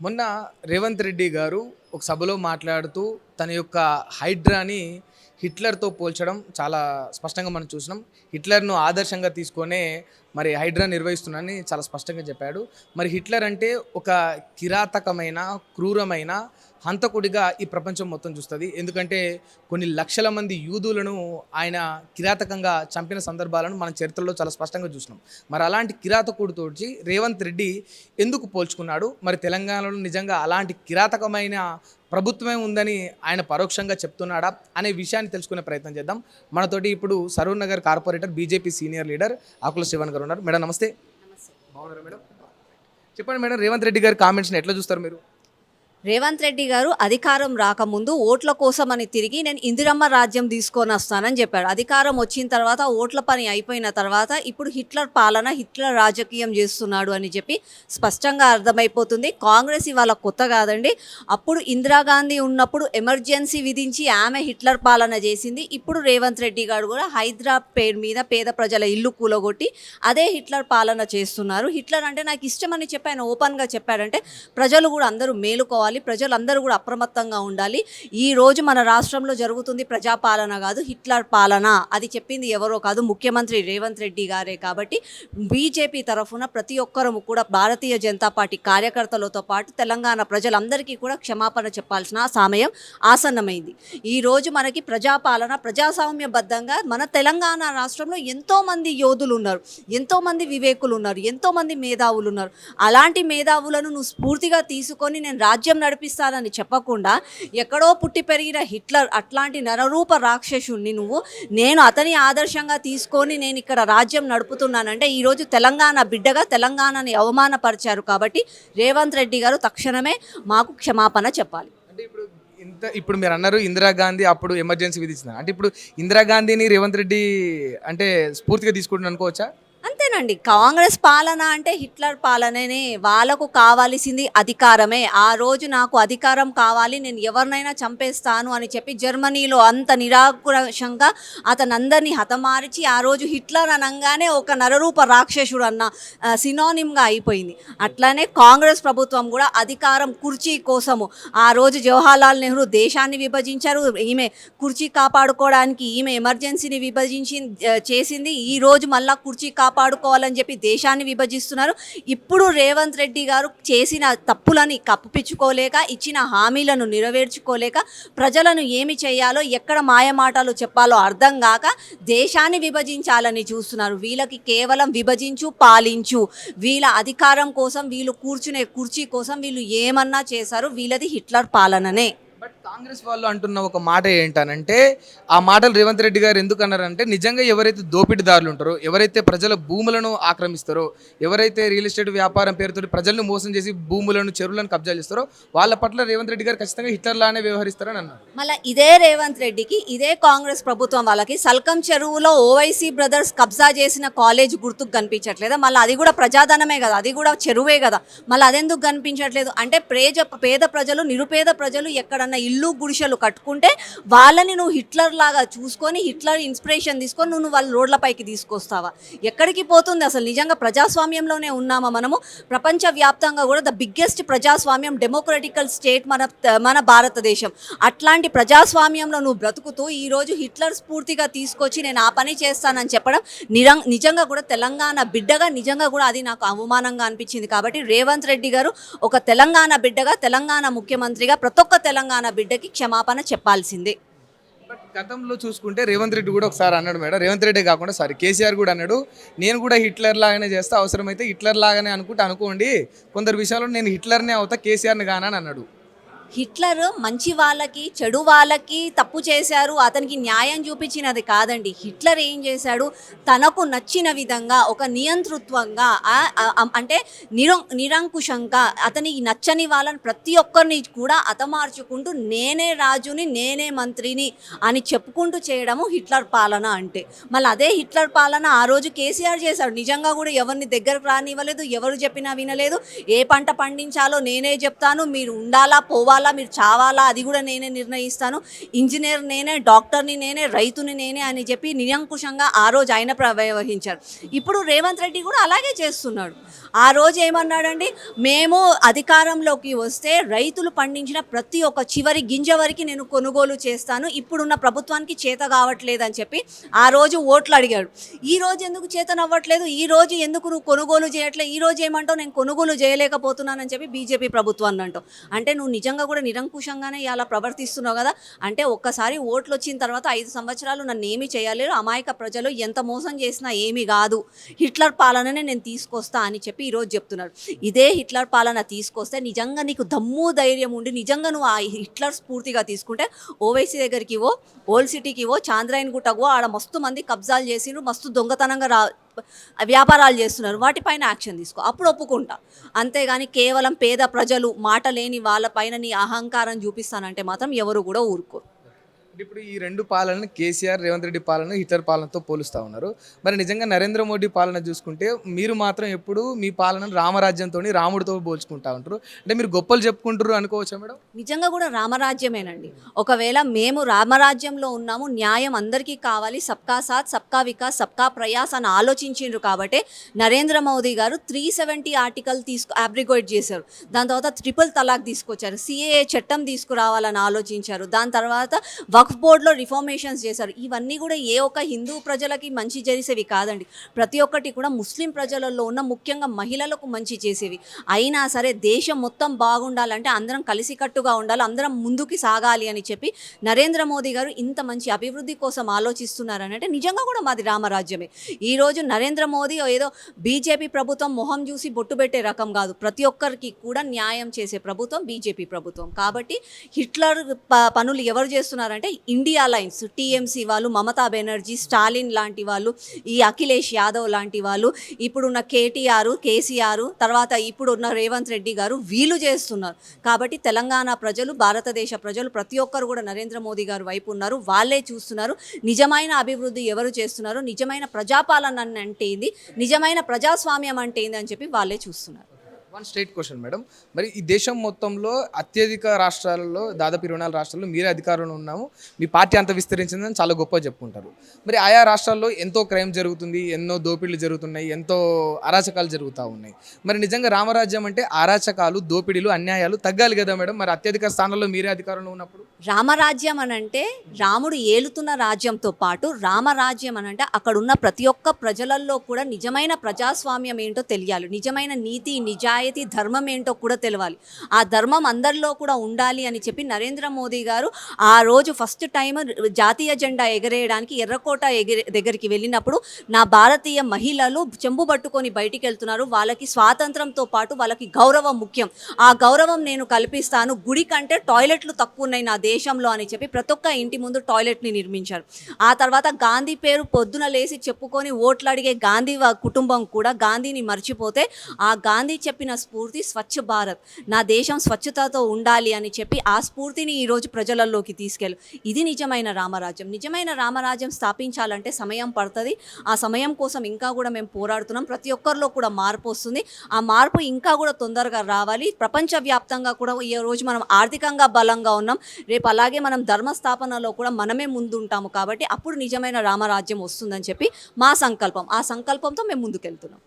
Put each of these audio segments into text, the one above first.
మొన్న రేవంత్ రెడ్డి గారు ఒక సభలో మాట్లాడుతూ తన యొక్క హైడ్రాని హిట్లర్‌తో పోల్చడం చాలా స్పష్టంగా మనం చూసినాం. హిట్లర్‌ను ఆదర్శంగా తీసుకొనే మరి హైడ్రా నిర్వహిస్తున్నానని చాలా స్పష్టంగా చెప్పాడు. మరి హిట్లర్ అంటే ఒక కిరాతకమైన, క్రూరమైన హంతకుడిగా ఈ ప్రపంచం మొత్తం చూస్తది. ఎందుకంటే కొన్ని లక్షల మంది యూదులను ఆయన కిరాతకంగా చంపిన సందర్భాలను మన చరిత్రలో చాలా స్పష్టంగా చూసినాం. మరి అలాంటి కిరాతకుడితోటి రేవంత్ రెడ్డి ఎందుకు పోల్చుకున్నాడు? మరి తెలంగాణలో నిజంగా అలాంటి కిరాతకమైన ప్రభుత్వమే ఉందని ఆయన పరోక్షంగా చెప్తున్నాడా అనే విషయాన్ని తెలుసుకునే ప్రయత్నం చేద్దాం. మనతోటి ఇప్పుడు Saroor Nagar corporator BJP senior leader Akula Srivan గారు ఉన్నారు. మేడం నమస్తే. బాగున్నారా మేడం? చెప్పండి మేడం, రేవంత్ రెడ్డి గారి కామెంట్స్ని ఎట్లా చూస్తారు మీరు? రేవంత్ రెడ్డి గారు అధికారం రాకముందు ఓట్ల కోసమని తిరిగి నేను ఇందిరమ్మ రాజ్యం తీసుకొని వస్తానని చెప్పాడు. అధికారం వచ్చిన తర్వాత ఓట్ల పని అయిపోయిన తర్వాత ఇప్పుడు హిట్లర్ పాలన, హిట్లర్ రాజకీయం చేస్తున్నాడు అని చెప్పి స్పష్టంగా అర్థమైపోతుంది. కాంగ్రెస్ ఇవాళ కొత్త కాదండి. అప్పుడు ఇందిరాగాంధీ ఉన్నప్పుడు ఎమర్జెన్సీ విధించి ఆమె హిట్లర్ పాలన చేసింది. ఇప్పుడు రేవంత్ రెడ్డి గారు కూడా హైదరా పేరు మీద పేద ప్రజల ఇల్లు కూలగొట్టి అదే హిట్లర్ పాలన చేస్తున్నారు. హిట్లర్ అంటే నాకు ఇష్టమని చెప్పి ఆయన ఓపెన్గా చెప్పాడంటే ప్రజలు కూడా అందరూ మేలుకోవాలి, ప్రజలందరూ కూడా అప్రమత్తంగా ఉండాలి. ఈ రోజు మన రాష్ట్రంలో జరుగుతుంది ప్రజాపాలన కాదు, హిట్లర్ పాలన. అది చెప్పింది ఎవరో కాదు, ముఖ్యమంత్రి రేవంత్ రెడ్డి గారే. కాబట్టి బీజేపీ తరఫున ప్రతి ఒక్కరూ కూడా భారతీయ జనతా పార్టీ కార్యకర్తలతో పాటు తెలంగాణ ప్రజలందరికీ కూడా క్షమాపణ చెప్పాల్సిన సమయం ఆసన్నమైంది. ఈ రోజు మనకి ప్రజాపాలన ప్రజాస్వామ్యబద్ధంగా మన తెలంగాణ రాష్ట్రంలో ఎంతోమంది యోధులు ఉన్నారు, ఎంతోమంది వివేకులు ఉన్నారు, ఎంతోమంది మేధావులు ఉన్నారు. అలాంటి మేధావులను నువ్వు స్ఫూర్తిగా తీసుకొని నేను రాజ్యం నడిపిస్తానని చెప్పకుండా ఎక్కడో పుట్టి పెరిగిన హిట్లర్ అట్లాంటి నరరూప రాక్షసుణ్ణి నేను అతని ఆదర్శంగా తీసుకొని నేను ఇక్కడ రాజ్యం నడుపుతున్నానంటే ఈరోజు తెలంగాణ బిడ్డగా తెలంగాణని అవమానపరిచారు. కాబట్టి రేవంత్ రెడ్డి గారు తక్షణమే మాకు క్షమాపణ చెప్పాలి. అంటే ఇప్పుడు మీరు అన్నారు ఇందిరాగాంధీ అప్పుడు ఎమర్జెన్సీ విధించింది. అంటే ఇప్పుడు ఇందిరాగాంధీని రేవంత్ రెడ్డి అంటే స్ఫూర్తిగా తీసుకుంటున్నాను అనుకోవచ్చా? అంతేనండి. కాంగ్రెస్ పాలన అంటే హిట్లర్ పాలననే. వాళ్ళకు కావాల్సింది అధికారమే. ఆ రోజు నాకు అధికారం కావాలి, నేను ఎవరినైనా చంపేస్తాను అని చెప్పి జర్మనీలో అంత నిరాకుశంగా అతనందరినీ హతమార్చి ఆ రోజు హిట్లర్ అనగానే ఒక నరరూప రాక్షసుడు అన్న సినోనిమ్గా అయిపోయింది. అట్లానే కాంగ్రెస్ ప్రభుత్వం కూడా అధికారం కుర్చీ కోసము ఆ రోజు జవహర్లాల్ నెహ్రూ దేశాన్ని విభజించారు. ఈమె కుర్చీ కాపాడుకోవడానికి ఈమె ఎమర్జెన్సీని విభజించి చేసింది. ఈ రోజు మళ్ళా కుర్చీ కాపాడుకోవాలని చెప్పి దేశాన్ని విభజిస్తున్నారు. ఇప్పుడు రేవంత్ రెడ్డి గారు చేసిన తప్పులని కప్పిపుచ్చుకోలేక, ఇచ్చిన హామీలను నెరవేర్చుకోలేక, ప్రజలను ఏమి చేయాలో ఎక్కడ మాయమాటలు చెప్పాలో అర్థం కాక దేశాన్ని విభజించాలని చూస్తున్నారు. వీళ్ళకి కేవలం విభజించు పాలించు, వీళ్ళ అధికారం కోసం, వీళ్ళు కూర్చునే కుర్చీ కోసం వీళ్ళు ఏమన్నా చేశారు. వీళ్ళది హిట్లర్ పాలననే. బట్ కాంగ్రెస్ వాళ్ళు అంటున్న ఒక మాట ఏంటనంటే, ఆ మాటలు రేవంత్ రెడ్డి గారు ఎందుకు అన్నారంటే, నిజంగా ఎవరైతే దోపిడీదారులు ఉంటారో, ఎవరైతే ప్రజల భూములను ఆక్రమిస్తారో, ఎవరైతే రియల్ ఎస్టేట్ వ్యాపారం పేరుతో ప్రజలను మోసం చేసి భూములను, చెరువులను కబ్జా చేస్తారో వాళ్ళ పట్ల రేవంత్ రెడ్డి గారు ఖచ్చితంగా హిట్లర్లానే వ్యవహరిస్తారని అన్నారు. మళ్ళీ ఇదే రేవంత్ రెడ్డికి, ఇదే కాంగ్రెస్ ప్రభుత్వం వాళ్ళకి సల్కం చెరువులో ఓవైసీ బ్రదర్స్ కబ్జా చేసిన కాలేజ్ గుర్తుకు కనిపించట్లేదా? మళ్ళీ అది కూడా ప్రజాధనమే కదా, అది కూడా చెరువే కదా, మళ్ళీ అదెందుకు కనిపించట్లేదు? అంటే పేద ప్రజలు, నిరుపేద ప్రజలు ఎక్కడన్నా ఇల్లు గుడిసెలు కట్టుకుంటే వాళ్ళని నువ్వు హిట్లర్ లాగా చూసుకొని, హిట్లర్ ఇన్స్పిరేషన్ తీసుకొని నువ్వు వాళ్ళ రోడ్లపైకి తీసుకొస్తావా? ఎక్కడికి పోతుంది అసలు? నిజంగా ప్రజాస్వామ్యంలోనే ఉన్నామా మనము? ప్రపంచవ్యాప్తంగా కూడా ద బిగ్గెస్ట్ ప్రజాస్వామ్యం, డెమోక్రటికల్ స్టేట్ మన భారతదేశం. అట్లాంటి ప్రజాస్వామ్యంలో నువ్వు బ్రతుకుతూ ఈరోజు హిట్లర్ స్ఫూర్తిగా తీసుకొచ్చి నేను ఆ పని చేస్తానని చెప్పడం నిజంగా కూడా తెలంగాణ బిడ్డగా నిజంగా కూడా అది నాకు అవమానంగా అనిపించింది. కాబట్టి రేవంత్ రెడ్డి గారు ఒక తెలంగాణ బిడ్డగా, తెలంగాణ ముఖ్యమంత్రిగా ప్రతి ఒక్క తెలంగాణ బిడ్డకి క్షమాపణ చెప్పాల్సిందే. బట్ గతంలో చూసుకుంటే రేవంత్ రెడ్డి కూడా ఒకసారి అన్నాడు మేడం, రేవంత్ రెడ్డి కాకుండా కేసీఆర్ కూడా అన్నాడు, నేను కూడా హిట్లర్ లాగానే చేస్తా, అవసరమైతే హిట్లర్ లాగానే అనుకోండి, కొందరు విషయాల్లో నేను హిట్లర్నే అవుతా, కేసీఆర్ని కానని అన్నాడు. హిట్లర్ మంచి వాళ్ళకి, చెడు వాళ్ళకి తప్పు చేశారు, అతనికి న్యాయం చూపించినది కాదండి. హిట్లర్ ఏం చేశాడు? తనకు నచ్చిన విధంగా ఒక నియంతృత్వంగా అంటే నిరంకుశంగా అతనికి నచ్చని వాళ్ళని ప్రతి ఒక్కరిని కూడా హతమార్చుకుంటూ నేనే రాజుని, నేనే మంత్రిని అని చెప్పుకుంటూ చేయడము హిట్లర్ పాలన అంటే. మళ్ళీ అదే హిట్లర్ పాలన ఆ రోజు కేసీఆర్ చేశాడు. నిజంగా కూడా ఎవరిని దగ్గరకు రానివ్వలేదు, ఎవరు చెప్పినా వినలేదు. ఏ పంట పండించాలో నేనే చెప్తాను, మీరు ఉండాలా పోవాలా బతకాలా మీరు చావాలా అది కూడా నేనే నిర్ణయిస్తాను, ఇంజనీర్ నేనే, డాక్టర్ని నేనే, రైతుని నేనే అని చెప్పి నిరంకుశంగా ఆ రోజు ఆయన వ్యవహరించారు. ఇప్పుడు రేవంత్ రెడ్డి కూడా అలాగే చేస్తున్నాడు. ఆ రోజు ఏమన్నాడండి, మేము అధికారంలోకి వస్తే రైతులు పండించిన ప్రతి ఒక్క చివరి గింజ వరకు నేను కొనుగోలు చేస్తాను, ఇప్పుడున్న ప్రభుత్వానికి చేత కావట్లేదని చెప్పి ఆ రోజు ఓట్లు అడిగాడు. ఈ రోజు ఎందుకు చేతనవ్వట్లేదు, ఈ రోజు ఎందుకు నువ్వు కొనుగోలు చేయట్లేదు, ఈ రోజు ఏమంటావు నేను కొనుగోలు చేయలేకపోతున్నానని చెప్పి బీజేపీ ప్రభుత్వాన్ని అంటావు. అంటే నువ్వు నిజంగా కూడా నిరంకుశంగానే ఇలా ప్రవర్తిస్తున్నావు కదా. అంటే ఒక్కసారి ఓట్లు వచ్చిన తర్వాత 5 సంవత్సరాలు నన్ను ఏమీ చేయలేరు, అమాయక ప్రజలు ఎంత మోసం చేసినా ఏమీ కాదు, హిట్లర్ పాలననే నేను తీసుకొస్తా అని చెప్పి ఈరోజు చెప్తున్నారు. ఇదే హిట్లర్ పాలన తీసుకొస్తే నిజంగా నీకు దమ్ము ధైర్యం ఉండి నిజంగా నువ్వు ఆ హిట్లర్ స్ఫూర్తిగా తీసుకుంటే ఓవైసీ దగ్గరికి ఓ, ఓల్డ్ సిటీకి ఓ, చాంద్రాయన్ గుట్టకు ఆడ మస్తు మంది కబ్జాలు చేసిండ్రు, మస్తు దొంగతనంగా వ్యాపారాలు చేస్తున్నారు, వాటిపైన యాక్షన్ తీసుకో, అప్పుడు ఒప్పుకుంటా. అంతేగాని కేవలం పేద ప్రజలు మాట లేని వాళ్ళపైన నీ అహంకారం చూపిస్తానంటే మాత్రం ఎవరు కూడా ఊరుకోరు. ఇప్పుడు ఈ రెండు పాలనని కేసీఆర్, రేవంత్ రెడ్డి పాలన హిట్లర్ పాలనతో పోలుస్తూ ఉన్నారు. మరి నిజంగా నరేంద్ర మోడీ పాలన చూసుకుంటే మీరు మాత్రం ఎప్పుడు మీ పాలనను రామరాజ్యంతో, రాముడితో పోల్చుకుంటా ఉంటారు. అంటే మీరు గొప్పలు చెప్పుకుంటారు అనుకోవచ్చా మేడం? నిజంగా కూడా రామరాజ్యమేనండి. ఒకవేళ మేము రామరాజ్యంలో ఉన్నాము, న్యాయం అందరికీ కావాలి, సబ్కా సాత్ సబ్కా వికాస్ సబ్కా ప్రయాస్ అని ఆలోచించిండ్రు కాబట్టి నరేంద్ర మోదీ గారు 370 ఆర్టికల్ అబ్రిగేట్ చేశారు. దాని తర్వాత ట్రిపుల్ తలాక్ తీసుకొచ్చారు, సిఏఏ చట్టం తీసుకురావాలని ఆలోచించారు. దాని తర్వాత వక్ఫ్ బోర్డులో రిఫార్మేషన్స్ చేశారు. ఇవన్నీ కూడా ఏ ఒక్క హిందూ ప్రజలకి మంచి చేసేవి కాదండి, ప్రతి ఒక్కటి కూడా ముస్లిం ప్రజలలో ఉన్న ముఖ్యంగా మహిళలకు మంచి చేసేవి. అయినా సరే దేశం మొత్తం బాగుండాలంటే అందరం కలిసికట్టుగా ఉండాలి, అందరం ముందుకు సాగాలి అని చెప్పి నరేంద్ర మోదీ గారు ఇంత మంచి అభివృద్ధి కోసం ఆలోచిస్తున్నారని అంటే నిజంగా కూడా మాది రామరాజ్యమే. ఈరోజు నరేంద్ర మోదీ ఏదో బీజేపీ ప్రభుత్వం మొహం చూసి బొట్టు పెట్టే రకం కాదు, ప్రతి ఒక్కరికి కూడా న్యాయం చేసే ప్రభుత్వం బీజేపీ ప్రభుత్వం. కాబట్టి హిట్లర్ పనులు ఎవరు చేస్తున్నారంటే ఇండియా లైన్స్, టీఎంసీ వాళ్ళు, మమతా బెనర్జీ, స్టాలిన్ లాంటి వాళ్ళు, ఈ అఖిలేష్ యాదవ్ లాంటి వాళ్ళు, ఇప్పుడున్న కేటీఆర్, కేసీఆర్, తర్వాత ఇప్పుడున్న రేవంత్ రెడ్డి గారు, వీళ్ళు చేస్తున్నారు. కాబట్టి తెలంగాణ ప్రజలు, భారతదేశ ప్రజలు ప్రతి ఒక్కరు కూడా నరేంద్ర మోదీ గారు వైపు ఉన్నారు, వాళ్ళే చూస్తున్నారు. నిజమైన అభివృద్ధి ఎవరు చేస్తున్నారు, నిజమైన ప్రజాపాలన అంటే ఏంది, నిజమైన ప్రజాస్వామ్యం అంటే ఏంది అని చెప్పి వాళ్ళే చూస్తున్నారు. వన్ స్టేట్ క్వశ్చన్ మేడం, మరి ఈ దేశం మొత్తంలో అత్యధిక రాష్ట్రాలలో దాదాపు 24 రాష్ట్రాల్లో మీరే అధికారంలో ఉన్నాము, మీ పార్టీ అంత విస్తరించిందని చాలా గొప్పగా చెప్పుకుంటారు. మరి ఆయా రాష్ట్రాల్లో ఎంతో క్రైమ్ జరుగుతుంది, ఎన్నో దోపిడీలు జరుగుతున్నాయి, ఎంతో అరాచకాలు జరుగుతూ ఉన్నాయి. మరి నిజంగా రామరాజ్యం అంటే అరాచకాలు, దోపిడీలు, అన్యాయాలు తగ్గాలి కదా మేడం? మరి అత్యధిక స్థానాల్లో మీరే అధికారంలో ఉన్నప్పుడు రామరాజ్యం అనంటే రాముడు ఏలుతున్న రాజ్యంతో పాటు రామరాజ్యం అనంటే అక్కడున్న ప్రతి ఒక్క ప్రజలలో కూడా నిజమైన ప్రజాస్వామ్యం ఏంటో తెలియాలి, నిజమైన నీతి నిజాయితీ ధర్మం ఏంటో కూడా తెలవాలి. ఆ ధర్మం అందరిలో కూడా ఉండాలి అని చెప్పి నరేంద్ర మోదీ గారు ఆ రోజు ఫస్ట్ టైం జాతీయ జెండా ఎగరేయడానికి ఎర్రకోట దగ్గరికి వెళ్ళినప్పుడు నా భారతీయ మహిళలు చెంబు పట్టుకొని బయటికి వెళ్తున్నారు, వాళ్ళకి స్వాతంత్రంతో పాటు వాళ్ళకి గౌరవం ముఖ్యం, ఆ గౌరవం నేను కల్పిస్తాను, గుడి కంటే టాయిలెట్లు తక్కువ ఉన్నాయి నా దేశంలో అని చెప్పి ప్రతి ఒక్క ఇంటి ముందు టాయిలెట్ని నిర్మించారు. ఆ తర్వాత గాంధీ పేరు పొద్దున లేసి చెప్పుకొని ఓట్లు అడిగే గాంధీ కుటుంబం కూడా గాంధీని మర్చిపోతే ఆ గాంధీ చెప్పిన స్ఫూర్తి స్వచ్ఛ భారత్, నా దేశం స్వచ్ఛతతో ఉండాలి అని చెప్పి ఆ స్ఫూర్తిని ఈరోజు ప్రజలలోకి తీసుకెళ్ళు. ఇది నిజమైన రామరాజ్యం. నిజమైన రామరాజ్యం స్థాపించాలంటే సమయం పడుతుంది, ఆ సమయం కోసం ఇంకా కూడా మేము పోరాడుతున్నాం. ప్రతి ఒక్కరిలో కూడా మార్పు వస్తుంది, ఆ మార్పు ఇంకా కూడా తొందరగా రావాలి. ప్రపంచవ్యాప్తంగా కూడా ఈ రోజు మనం ఆర్థికంగా బలంగా ఉన్నాం, రేపు అలాగే మనం ధర్మస్థాపనలో కూడా మనమే ముందుంటాము. కాబట్టి అప్పుడు నిజమైన రామరాజ్యం వస్తుందని చెప్పి మా సంకల్పం, ఆ సంకల్పంతో మేము ముందుకెళ్తున్నాం.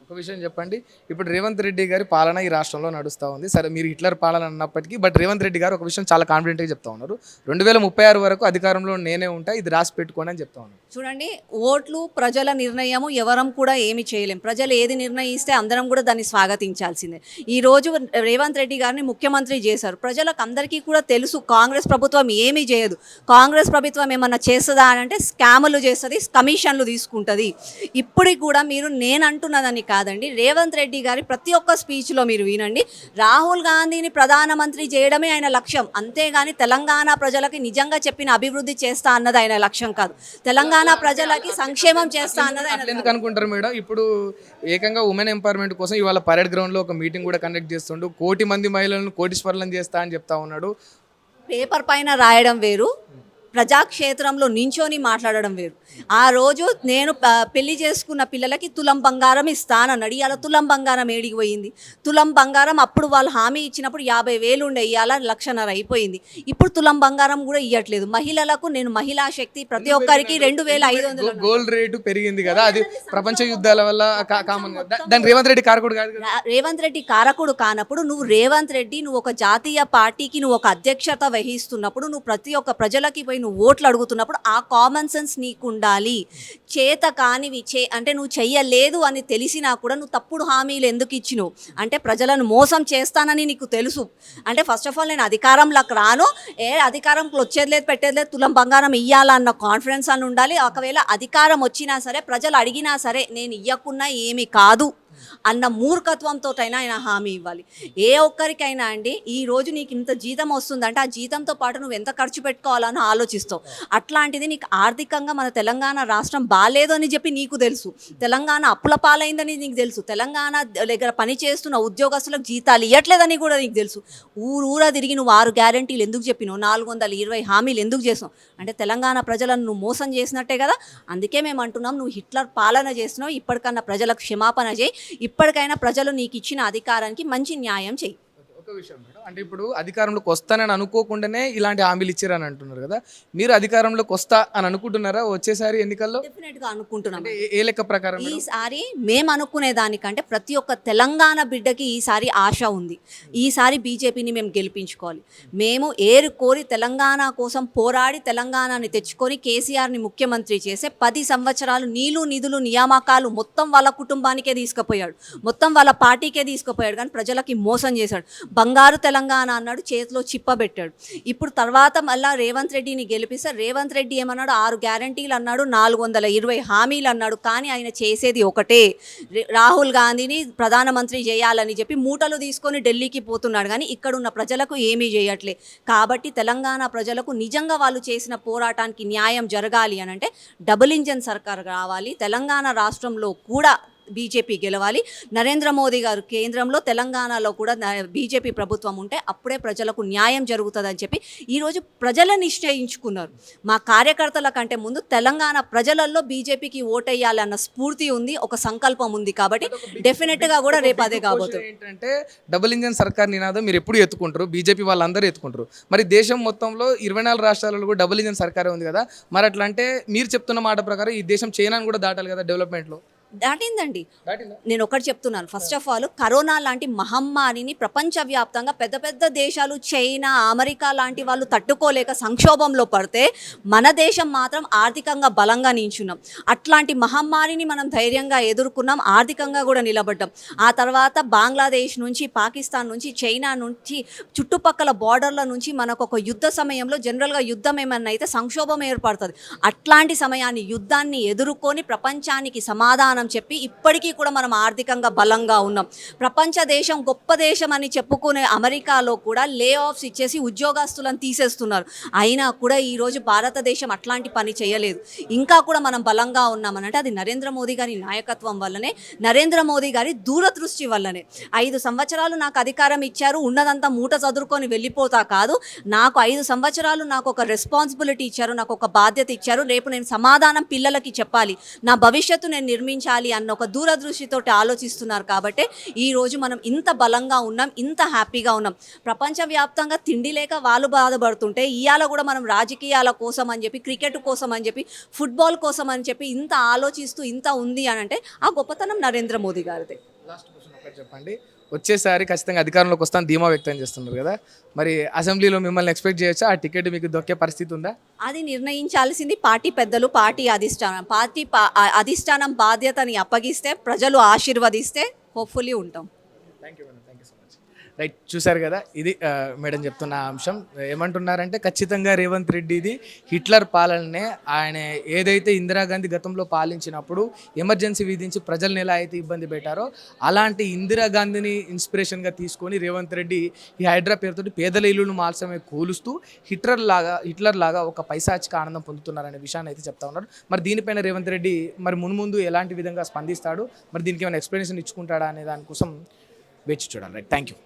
ఒక విషయం చెప్పండి, ఇప్పుడు రేవంత్ రెడ్డి గారి పాలన ఈ రాష్ట్రంలో నడుస్తూ ఉంది. సరే మీరు హిట్లర్ పాలన అన్నప్పటికీ బట్ రేవంత్ రెడ్డి గారు ఒక విషయం చాలా కాన్ఫిడెంట్గా చెప్తా ఉన్నారు, 2036 వరకు అధికారంలో నేనే ఉంటా, ఇది రాసి పెట్టుకోండి అని చెప్తా ఉన్నారు. చూడండి, ఓట్లు ప్రజల నిర్ణయము, ఎవరం కూడా ఏమి చేయలేం. ప్రజలు ఏది నిర్ణయిస్తే అందరం కూడా దాన్ని స్వాగతించాల్సిందే. ఈరోజు రేవంత్ రెడ్డి గారిని ముఖ్యమంత్రి చేశారు, ప్రజలకు అందరికీ కూడా తెలుసు కాంగ్రెస్ ప్రభుత్వం ఏమీ చేయదు. కాంగ్రెస్ ప్రభుత్వం ఏమన్నా చేస్తుందా అని అంటే స్కాములు చేస్తుంది, కమిషన్లు తీసుకుంటుంది. ఇప్పటికి కూడా మీరు నేను అంటున్నదని కాదండి, రేవంత్ రెడ్డి గారి ప్రతి ఒక్క స్పీచ్లో మీరు వినండి, రాహుల్ గాంధీని ప్రధానమంత్రి చేయడమే ఆయన లక్ష్యం, అంతేగాని తెలంగాణ ప్రజలకి నిజంగా చెప్పిన అభివృద్ధి చేస్తా అన్నది ఆయన లక్ష్యం కాదు, తెలంగాణ ప్రజలకి సంక్షేమం చేస్తా అన్నది ఆయన. ఎందుకు అనుకుంటారు మేడం? ఇప్పుడు ఏకంగా ఉమెన్ ఎంపవర్మెంట్ కోసం ఇవాళ పరేడ్ గ్రౌండ్లో ఒక మీటింగ్ కూడా కండక్ట్ చేస్తుండు, 1 కోటి మంది మహిళలను కోటీశ్వరులను చేస్తా అని చెప్తా ఉన్నాడు. పేపర్ పైన రాయడం వేరు, ప్రజాక్షేత్రంలో నించొని మాట్లాడడం వేరు. ఆ రోజు నేను పెళ్లి చేసుకున్న పిల్లలకి తులం బంగారం ఇస్తానన్నాడు. ఇవాళ తులం బంగారం ఏడికి పోయింది? తులం బంగారం అప్పుడు వాళ్ళు హామీ ఇచ్చినప్పుడు 50,000 ఉండే, ఇవాళ 1,50,000 అయిపోయింది. ఇప్పుడు తులం బంగారం కూడా ఇవ్వట్లేదు. మహిళలకు నేను మహిళా శక్తి ప్రతి ఒక్కరికి 2,500 గోల్డ్ రేటు పెరిగింది కదా, అది ప్రపంచ యుద్ధాల వల్ల కామన్ కదా, దాని రేవంత్ రెడ్డి కారకుడు కాదు కదా. రేవంత్ రెడ్డి కారకుడు కానప్పుడు నువ్వు ఒక జాతీయ పార్టీకి నువ్వు ఒక అధ్యక్షత వహిస్తున్నప్పుడు నువ్వు ప్రతి ఒక్క ప్రజలకి పోయి నువ్వు ఓట్లు అడుగుతున్నప్పుడు ఆ కామన్ సెన్స్ నీకు ఉండాలి. చేత కానివి అంటే నువ్వు చెయ్యలేదు అని తెలిసినా కూడా నువ్వు తప్పుడు హామీలు ఎందుకు ఇచ్చినావు అంటే ప్రజలను మోసం చేస్తానని నీకు తెలుసు. అంటే ఫస్ట్ ఆఫ్ ఆల్ నేను అధికారంలోకి రాను, అధికారంలో వచ్చేది లేదు పెట్టేది లేదు, తులం బంగారం ఇయ్యాలన్న కాన్ఫిడెన్స్ అని ఉండాలి. ఒకవేళ అధికారం వచ్చినా సరే ప్రజలు అడిగినా సరే నేను ఇయ్యకున్నా ఏమీ కాదు అన్న మూర్ఖత్వంతోటైనా ఆయన హామీ ఇవ్వాలి. ఏ ఒక్కరికైనా అండి ఈ రోజు నీకు ఇంత జీతం వస్తుందంటే ఆ జీతంతో పాటు నువ్వు ఎంత ఖర్చు పెట్టుకోవాలని ఆలోచిస్తావు. అట్లాంటిది నీకు ఆర్థికంగా మన తెలంగాణ రాష్ట్రం బాగాలేదు అని చెప్పి నీకు తెలుసు, తెలంగాణ అప్పుల పాలైందని నీకు తెలుసు, తెలంగాణ దగ్గర పనిచేస్తున్న ఉద్యోగస్తులకు జీతాలు ఇవ్వట్లేదని కూడా నీకు తెలుసు. ఊరూరా తిరిగి నువ్వు 6 గ్యారెంటీలు ఎందుకు చెప్పినావు, 420 హామీలు ఎందుకు చేసినావు అంటే తెలంగాణ ప్రజలను నువ్వు మోసం చేసినట్టే కదా. అందుకే మేము అంటున్నాం నువ్వు హిట్లర్ పాలన చేస్తున్నావు. ఇప్పటికన్నా ప్రజలకు క్షమాపణ చేయి, ఇప్పటికైనా ప్రజలు నీకు ఇచ్చిన అధికారానికి మంచి న్యాయం చెయ్యి. ఒక విషయం మేడం, అంటే ఇప్పుడు అధికారంలోకి వస్తానని అనుకోకుండానే ఇలాంటి హామీలు ఇచ్చారని అంటున్నారు కదా, మీరు అధికారంలోకి వస్తా అని అనుకుంటున్నారా వచ్చేసారి ఎన్నికల్లో? డెఫినెట్గా అనుకుంటున్నాం. ఏ లెక్క ప్రకారం? ఈసారి మేము అనుకునే దానికంటే ప్రతి ఒక్క తెలంగాణ బిడ్డకి ఈసారి ఆశ ఉంది. ఈసారి బీజేపీని మేము గెలిపించుకోవాలి. మేము ఏరు కోరి తెలంగాణ కోసం పోరాడి తెలంగాణని తెచ్చుకొని కేసీఆర్ని ముఖ్యమంత్రి చేసే 10 సంవత్సరాలు నీళ్లు నిధులు నియామకాలు మొత్తం వాళ్ళ కుటుంబానికే తీసుకుపోయాడు, మొత్తం వాళ్ళ పార్టీకే తీసుకుపోయాడు, కానీ ప్రజలకి మోసం చేశాడు. బంగారు తెలంగాణ అన్నాడు, చేతిలో చిప్పబెట్టాడు. ఇప్పుడు తర్వాత మళ్ళీ రేవంత్ రెడ్డిని గెలిపిస్తే రేవంత్ రెడ్డి ఏమన్నాడు, 6 గ్యారంటీలు అన్నాడు, 420 హామీలు అన్నాడు, కానీ ఆయన చేసేది ఒకటే, రాహుల్ గాంధీని ప్రధానమంత్రి చేయాలని చెప్పి మూటలు తీసుకొని ఢిల్లీకి పోతున్నాడు, కానీ ఇక్కడున్న ప్రజలకు ఏమీ చేయట్లే. కాబట్టి తెలంగాణ ప్రజలకు నిజంగా వాళ్ళు చేసిన పోరాటానికి న్యాయం జరగాలి అని అంటే డబుల్ ఇంజన్ సర్కార్ రావాలి. తెలంగాణ రాష్ట్రంలో కూడా బీజేపీ గెలవాలి. నరేంద్ర మోదీ గారు కేంద్రంలో, తెలంగాణలో కూడా బీజేపీ ప్రభుత్వం ఉంటే అప్పుడే ప్రజలకు న్యాయం జరుగుతుందని చెప్పి ఈరోజు ప్రజలు నిశ్చయించుకున్నారు. మా కార్యకర్తల కంటే ముందు తెలంగాణ ప్రజలలో బీజేపీకి ఓటేయాలన్న స్ఫూర్తి ఉంది, ఒక సంకల్పం ఉంది. కాబట్టి డెఫినెట్గా కూడా రేపు అదే కాబోతుంది. ఏంటంటే డబుల్ ఇంజన్ సర్కార్ నినాదం మీరు ఎప్పుడు ఎత్తుకుంటారు, బీజేపీ వాళ్ళందరూ ఎత్తుకుంటారు. మరి దేశం మొత్తంలో 24 రాష్ట్రాలలో కూడా డబుల్ ఇంజన్ సర్కారే ఉంది కదా, మరి అట్లా అంటే మీరు చెప్తున్న మాట ప్రకారం ఈ దేశం చైనాను కూడా దాటాలి కదా డెవలప్మెంట్లో. దాటిందండి. నేను ఒకటి చెప్తున్నాను, ఫస్ట్ ఆఫ్ ఆల్ కరోనా లాంటి మహమ్మారిని ప్రపంచవ్యాప్తంగా పెద్ద పెద్ద దేశాలు చైనా అమెరికా లాంటి వాళ్ళు తట్టుకోలేక సంక్షోభంలో పడితే మన దేశం మాత్రం ఆర్థికంగా బలంగా నించున్నాం. అట్లాంటి మహమ్మారిని మనం ధైర్యంగా ఎదుర్కొన్నాం, ఆర్థికంగా కూడా నిలబడ్డాం. ఆ తర్వాత బంగ్లాదేశ్ నుంచి, పాకిస్తాన్ నుంచి, చైనా నుంచి, చుట్టుపక్కల బార్డర్ల నుంచి మనకు ఒక యుద్ధ సమయంలో జనరల్గా యుద్ధం ఏమన్నా అయితే సంక్షోభం ఏర్పడుతుంది. అట్లాంటి సమయాన్ని యుద్ధాన్ని ఎదుర్కొని ప్రపంచానికి సమాధానం చెప్పి ఇప్పటికీ కూడా మనం ఆర్థికంగా బలంగా ఉన్నాం. ప్రపంచ దేశం, గొప్ప దేశం అని చెప్పుకునే అమెరికాలో కూడా లే ఆఫ్స్ ఇచ్చేసి ఉద్యోగస్తులను తీసేస్తున్నారు. అయినా కూడా ఈరోజు భారతదేశం అట్లాంటి పని చేయలేదు, ఇంకా కూడా మనం బలంగా ఉన్నామనంటే అది నరేంద్ర మోదీ గారి నాయకత్వం వల్లనే, నరేంద్ర మోదీ గారి దూరదృష్టి వల్లనే. 5 సంవత్సరాలు నాకు అధికారం ఇచ్చారు, ఉన్నదంతా మూట చదురుకొని వెళ్ళిపోతా కాదు, నాకు 5 సంవత్సరాలు నాకు ఒక రెస్పాన్సిబిలిటీ ఇచ్చారు, నాకు ఒక బాధ్యత ఇచ్చారు. రేపు నేను సమాధానం పిల్లలకి చెప్పాలి, నా భవిష్యత్తు నేను నిర్మించాలి అన్న ఒక దూరదృష్టితో ఆలోచిస్తున్నారు. కాబట్టి ఈరోజు మనం ఇంత బలంగా ఉన్నాం, ఇంత హ్యాపీగా ఉన్నాం. ప్రపంచవ్యాప్తంగా తిండి లేక వాళ్ళు బాధపడుతుంటే ఇవాళ కూడా మనం రాజకీయాల కోసం అని చెప్పి, క్రికెట్ కోసం అని చెప్పి, ఫుట్బాల్ కోసం అని చెప్పి ఇంత ఆలోచిస్తూ ఇంత ఉంది అని అంటే ఆ గొప్పతనం నరేంద్ర మోదీ గారిదే. లాస్ట్ క్వశ్చన్ ఒకటి చెప్పండి, వచ్చేసారి ఖచ్చితంగా అధికారంలోకి వస్తాను ధీమా వ్యక్తం చేస్తున్నారు కదా, మరి అసెంబ్లీలో మిమ్మల్ని ఎక్స్పెక్ట్ చేయొచ్చా? ఆ టికెట్ మీకు దొక్కే పరిస్థితి ఉందా? అది నిర్ణయించాల్సింది పార్టీ పెద్దలు, పార్టీ అధిష్టానం. అధిష్టానం బాధ్యతని అప్పగిస్తే, ప్రజలు ఆశీర్వదిస్తే హోప్ఫుల్లీ ఉంటాం. Thank you madam, thank you so much. Right, చూశారు కదా, ఇది మేడం చెప్తున్న అంశం. ఏమంటున్నారంటే ఖచ్చితంగా రేవంత్ రెడ్డిది హిట్లర్ పాలననే. ఆయన ఏదైతే ఇందిరాగాంధీ గతంలో పాలించినప్పుడు ఎమర్జెన్సీ విధించి ప్రజల్ని ఎలా అయితే ఇబ్బంది పెట్టారో అలాంటి ఇందిరాగాంధీని ఇన్స్పిరేషన్గా తీసుకొని రేవంత్ రెడ్డి ఈ హైడ్రా పేరుతోటి పేదల ఇల్లును మాత్రమే కూలుస్తూ హిట్లర్ లాగా ఒక పైశాచిక ఆనందం పొందుతున్నారనే విషయాన్ని అయితే చెప్తా ఉన్నారు. మరి దీనిపైన రేవంత్ రెడ్డి మరి మున్ముందు ఎలాంటి విధంగా స్పందిస్తాడు, మరి దీనికి ఏమైనా ఎక్స్ప్లెనేషన్ ఇచ్చుకుంటాడా అనే దానికోసం వేచి చూడాలి. Right, thank you.